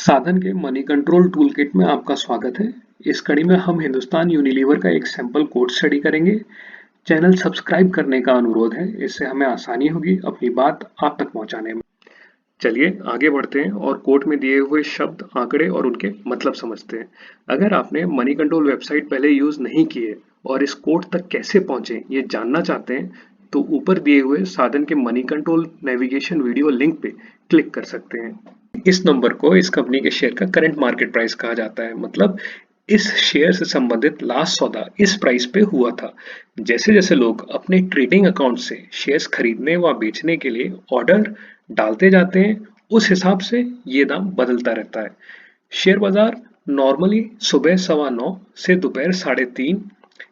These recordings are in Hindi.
साधन के मनी कंट्रोल टूलकिट में आपका स्वागत है। इस कड़ी में हम हिंदुस्तान यूनिलीवर का एक सैंपल कोड स्टडी करेंगे। चैनल सब्सक्राइब करने का अनुरोध है, इससे हमें आसानी होगी अपनी बात आप तक पहुंचाने में। चलिए आगे बढ़ते हैं और कोड में दिए हुए शब्द, आंकड़े और उनके मतलब समझते हैं। अगर आपने मनी कंट्रोल वेबसाइट पहले यूज नहीं की है और इस कोड तक कैसे पहुंचे ये जानना चाहते हैं, तो ऊपर दिए हुए साधन के money control navigation video link पे क्लिक कर सकते हैं। इस नंबर को इस कंपनी के शेयर का करंट मार्केट प्राइस कहा जाता है, मतलब इस शेयर से संबंधित लास्ट सौदा इस प्राइस पे हुआ था। जैसे जैसे लोग अपने ट्रेडिंग अकाउंट से शेयर्स खरीदने व बेचने के लिए ऑर्डर डालते जाते हैं, उस हिसाब से ये दाम बदलता रहता है। शेयर बाजार नॉर्मली सुबह 9:15 से दोपहर 3:30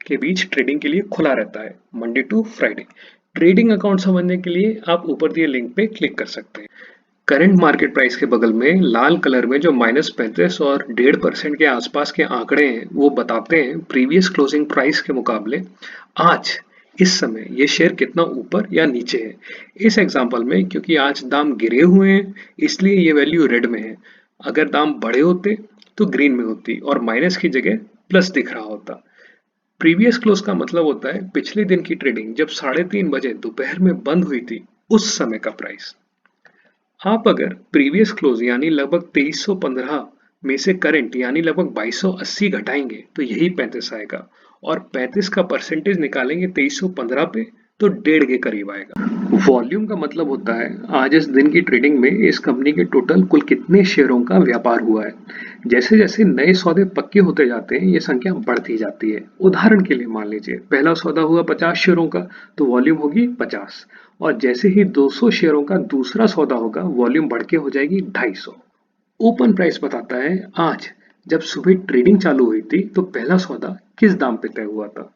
के बीच ट्रेडिंग के लिए खुला रहता है, Monday to Friday. Trading account समझने के लिए आप ऊपर दिए लिंक पे क्लिक कर सकते हैं। करंट मार्केट प्राइस के बगल में लाल कलर में जो -35 और 1.5% के आसपास के आंकड़े हैं, वो बताते हैं प्रीवियस क्लोजिंग प्राइस के मुकाबले आज इस समय ये शेयर कितना ऊपर या नीचे है। इस एग्जांपल में क्योंकि आज दाम गिरे हुए हैं, इसलिए ये वैल्यू रेड में है। अगर दाम बढ़े होते तो ग्रीन में होती और माइनस की जगह प्लस दिख रहा होता। प्रीवियस क्लोज का मतलब होता है पिछले दिन की ट्रेडिंग जब 3:30 बजे दोपहर में बंद हुई थी, उस समय का प्राइस। आप अगर प्रीवियस क्लोज यानी लगभग 2315 में से करंट यानी लगभग 2280 घटाएंगे तो यही 35 आएगा, और 35 का परसेंटेज निकालेंगे 2315 पे तो 1.5 के करीब आएगा। वॉल्यूम का मतलब होता है आज इस दिन की ट्रेडिंग में इस कंपनी के टोटल कुल कितने शेयरों का व्यापार हुआ है। जैसे जैसे नए सौदे पक्के होते जाते हैं, ये संख्या बढ़ती जाती है। उदाहरण के लिए मान लीजिए पहला सौदा हुआ 50 शेयरों का, तो वॉल्यूम होगी 50, और जैसे ही 200 शेयरों का दूसरा सौदा होगा, वॉल्यूम बढ़ के हो जाएगी 250। ओपन प्राइस बताता है आज जब सुबह ट्रेडिंग चालू हुई थी तो पहला सौदा किस दाम पे तय हुआ था।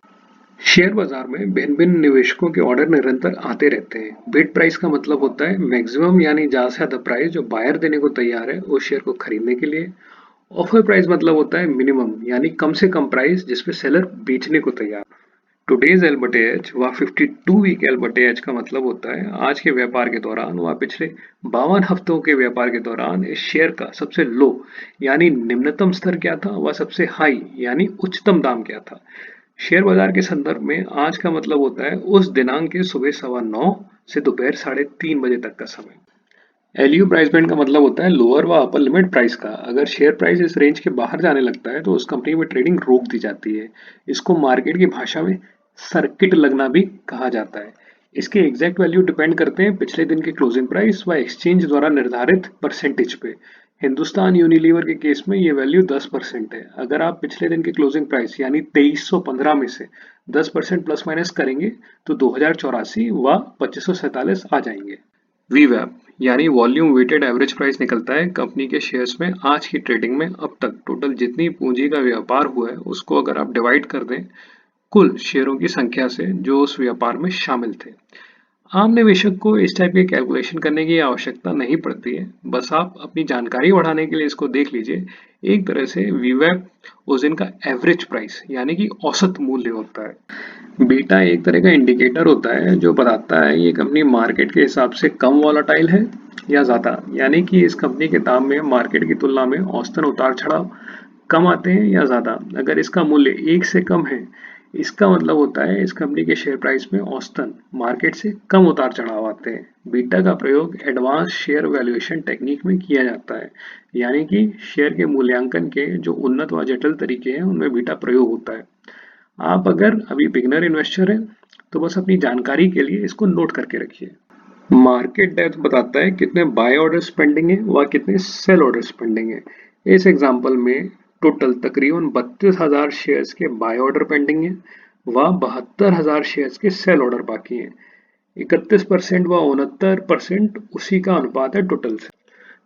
शेयर बाजार में भिन्न भिन्न निवेशकों के ऑर्डर निरंतर आते रहते हैं। बिड प्राइस का मतलब होता है मैक्सिमम यानी ज्यादा से ज्यादा प्राइस जो बायर देने को तैयार है उस शेयर को खरीदने के लिए। ऑफर प्राइस मतलब होता है मिनिमम यानी कम से कम प्राइस जिसपे सेलर बेचने को तैयार। टुडेज एलबर्टेज व 52 वीक एलबर्टेज का मतलब होता है आज के व्यापार के दौरान व पिछले 52 हफ्तों के व्यापार के दौरान इस शेयर का सबसे लो यानी निम्नतम स्तर क्या था व सबसे हाई यानी उच्चतम दाम क्या था। शेयर बाजार के संदर्भ में आज का मतलब होता है उस दिनांक के सुबह 9:15 से दोपहर 3:30 बजे तक का समय। एलयू प्राइस बैंड का मतलब होता है लोअर व अपर लिमिट प्राइस का। अगर शेयर प्राइस इस रेंज के बाहर जाने लगता है तो उस कंपनी में ट्रेडिंग रोक दी जाती है। इसको मार्केट की भाषा में सर्किट लगना भी कहा जाता है। इसके एग्जैक्ट वैल्यू डिपेंड करते हैं पिछले दिन के क्लोजिंग प्राइस व एक्सचेंज द्वारा निर्धारित परसेंटेज पे। हिंदुस्तान यूनिलीवर के केस में ये वैल्यू 10% है। अगर आप पिछले दिन के क्लोजिंग प्राइस यानी 2315 में से 10% प्लस माइनस करेंगे तो 2084 व 2547 आ जाएंगे। वीवैप यानी वॉल्यूम वेटेड एवरेज प्राइस निकलता है कंपनी के शेयर्स में आज की ट्रेडिंग में अब तक टोटल जितनी पूंजी का व्यापार हुआ है उसको अगर आप डिवाइड कर दें कुल शेयरों की संख्या से जो उस व्यापार में शामिल थे। आम निवेशक को इस टाइप की कैलकुलेशन करने की आवश्यकता नहीं पड़ती है, बस आप अपनी जानकारी बढ़ाने के लिए इसको देख लीजिए। एक तरह से वीवैप उस दिन का एवरेज प्राइस यानी कि औसत मूल्य होता है। बीटा एक तरह का इंडिकेटर होता है जो बताता है ये कंपनी मार्केट के हिसाब से कम वॉलेटाइल है या ज्यादा, यानी कि इस कंपनी के दाम में मार्केट की तुलना में औसतन उतार चढ़ाव कम आते हैं या ज्यादा। अगर इसका मूल्य 1 से कम है, इसका मतलब होता है इस कंपनी के शेयर प्राइस में औसतन मार्केट से कम उतार चढ़ाव आते हैं। बीटा का प्रयोग एडवांस शेयर वैल्यूएशन टेक्निक में किया जाता है, यानी कि शेयर के मूल्यांकन के जो उन्नत व जटिल तरीके हैं उनमें बीटा प्रयोग होता है। आप अगर अभी बिगनर इन्वेस्टर हैं तो बस अपनी जानकारी के लिए इसको नोट करके रखिए। मार्केट डेप्थ बताता है कितने बाय ऑर्डर्स पेंडिंग है व कितने सेल ऑर्डर्स पेंडिंग है। इस एग्जांपल में टोटल तकरीबन 32,000 शेयर्स के बाय ऑर्डर पेंडिंग है व 72,000 शेयर्स के सेल ऑर्डर बाकी हैं। 31% व 69% उसी का अनुपात है टोटल से।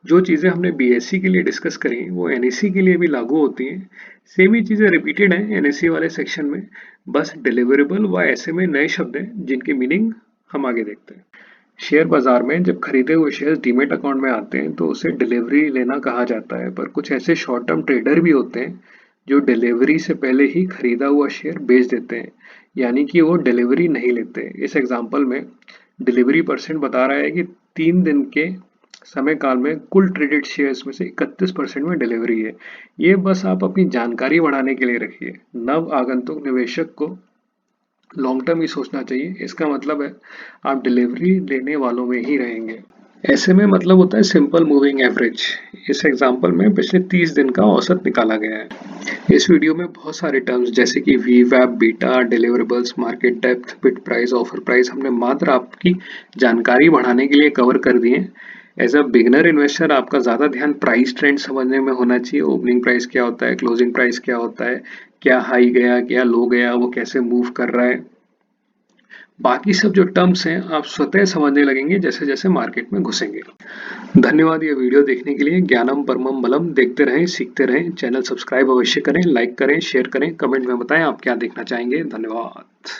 जो चीजें हमने बीएससी के लिए डिस्कस करी वो एनएससी के लिए भी लागू होती हैं। सेम ही चीजें रिपीटेड हैं एनएससी वाले सेक्शन में, बस डिलीवरेबल व ऐसे में नए शब्द हैं जिनकी मीनिंग हम आगे देखते हैं। शेयर बाजार में जब खरीदे हुए शेयर डीमेट अकाउंट में आते हैं तो उसे डिलीवरी लेना कहा जाता है, पर कुछ ऐसे शॉर्ट टर्म ट्रेडर भी होते हैं जो डिलीवरी से पहले ही खरीदा हुआ शेयर बेच देते हैं, यानी कि वो डिलीवरी नहीं लेते। इस एग्जांपल में डिलीवरी परसेंट बता रहा है कि 3 दिन के समय काल में कुल ट्रेडेड शेयर्स में से 31% में डिलीवरी है। ये बस आप अपनी जानकारी बढ़ाने के लिए रखिए। नव आगंतुक निवेशक को लॉन्ग टर्म ही सोचना चाहिए। इसका मतलब है आप डिलीवरी लेने वालों में ही रहेंगे। ऐसे में मतलब होता है सिंपल मूविंग एवरेज। इस एग्जांपल में पिछले 30 दिन का औसत निकाला गया है। इस वीडियो में बहुत सारे टर्म्स जैसे कि वीवैप, beta, deliverables, market depth, bid price, offer price हमने मात्र आपकी जानकारी बढ़ाने के लिए कवर कर दिए। एज अ बिगनर इन्वेस्टर आपका ज्यादा ध्यान प्राइस ट्रेंड समझने में होना चाहिए। ओपनिंग प्राइस क्या होता है, क्लोजिंग प्राइस क्या होता है, क्या हाई गया, क्या लो गया, वो कैसे मूव कर रहा है। बाकी सब जो टर्म्स हैं आप स्वतः समझने लगेंगे जैसे जैसे मार्केट में घुसेंगे। धन्यवाद ये वीडियो देखने के लिए। ज्ञानम परमम बलम। देखते रहें, सीखते रहें। चैनल सब्सक्राइब अवश्य करें, लाइक करें, शेयर करें, कमेंट में बताएं आप क्या देखना चाहेंगे। धन्यवाद।